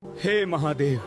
हे महादेव,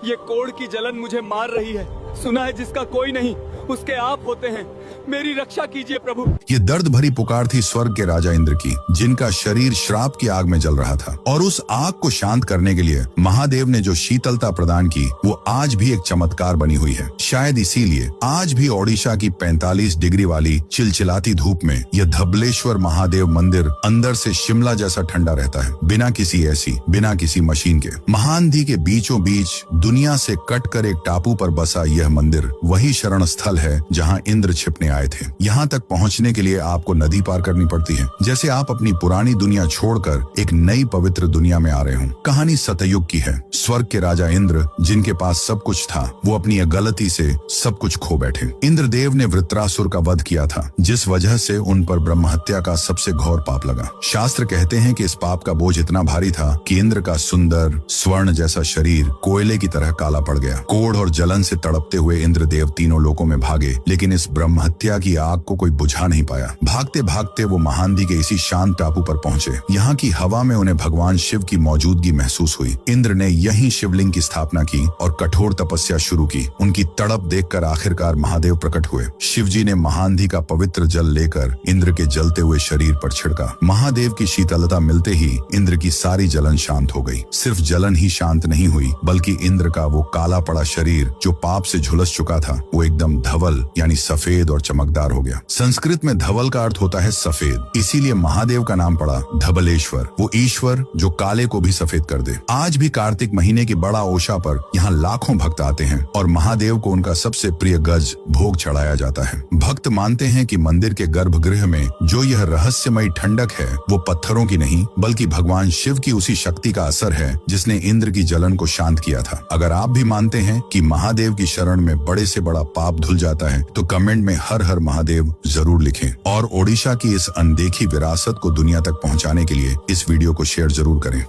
ये कोढ़ की जलन मुझे मार रही है। सुना है जिसका कोई नहीं उसके आप होते हैं, मेरी रक्षा कीजिए प्रभु। ये दर्द भरी पुकार थी स्वर्ग के राजा इंद्र की, जिनका शरीर श्राप की आग में जल रहा था। और उस आग को शांत करने के लिए महादेव ने जो शीतलता प्रदान की वो आज भी एक चमत्कार बनी हुई है। शायद इसीलिए आज भी ओडिशा की 45 डिग्री वाली चिलचिलाती धूप में यह धबलेश्वर महादेव मंदिर अंदर से शिमला जैसा ठंडा रहता है, बिना किसी एसी, बिना किसी मशीन के। महानदी के बीचों बीच दुनिया से कट कर एक टापू पर बसा यह मंदिर वही शरण स्थल है जहाँ इंद्र छिपने आए थे। यहाँ तक पहुँचने के लिए आपको नदी पार करनी पड़ती है, जैसे आप अपनी पुरानी दुनिया छोड़कर एक नई पवित्र दुनिया में आ रहे हों। कहानी सतयुग की है। स्वर्ग के राजा इंद्र, जिनके पास सब कुछ था, वो अपनी गलती से सब कुछ खो बैठे। इंद्रदेव ने वृत्रासुर का वध किया था, जिस वजह से उन पर ब्रह्म हत्या का सबसे घोर पाप लगा। शास्त्र कहते हैं कि इस पाप का बोझ इतना भारी था कि इंद्र का सुंदर स्वर्ण जैसा शरीर कोयले की तरह काला पड़ गया। कोढ़ और जलन से तड़पते हुए इंद्रदेव तीनों लोकों में भागे, लेकिन इस ब्रह्म हत्या की आग को कोई बुझा नहीं पाया। भागते भागते वो महानदी के इसी शांत टापू पर पहुंचे। यहाँ की हवा में उन्हें भगवान शिव की मौजूदगी महसूस हुई। इंद्र ने यहीं शिवलिंग की स्थापना की और कठोर तपस्या शुरू की। उनकी तड़प देखकर आखिरकार महादेव प्रकट हुए। शिवजी ने महानदी का पवित्र जल लेकर इंद्र के जलते हुए शरीर पर छिड़का। महादेव की शीतलता मिलते ही इंद्र की सारी जलन शांत हो गई। सिर्फ जलन ही शांत नहीं हुई, बल्कि इंद्र का वो काला पड़ा शरीर जो पाप से झुलस चुका था, वो एकदम धवल यानी सफेद और चमकदार हो गया। संस्कृत में धवल का अर्थ होता है सफेद, इसीलिए महादेव का नाम पड़ा धबलेश्वर, वो ईश्वर जो काले को भी सफेद कर दे। आज भी कार्तिक महीने की बड़ा ओशा पर यहाँ लाखों भक्त आते हैं और महादेव को उनका सबसे प्रिय गज भोग चढ़ाया जाता है। भक्त मानते हैं कि मंदिर के गर्भगृह में जो यह रहस्यमयी ठंडक है वो पत्थरों की नहीं, बल्कि भगवान शिव की उसी शक्ति का असर है जिसने इंद्र की जलन को शांत किया था। अगर आप भी मानते हैं कि महादेव की शरण में बड़े से बड़ा पाप धुल जाता है, तो कमेंट में हर हर महादेव जरूर लिखें। और ओडिशा की इस अनदेखी विरासत को दुनिया तक पहुंचाने के लिए इस वीडियो को शेयर जरूर करें।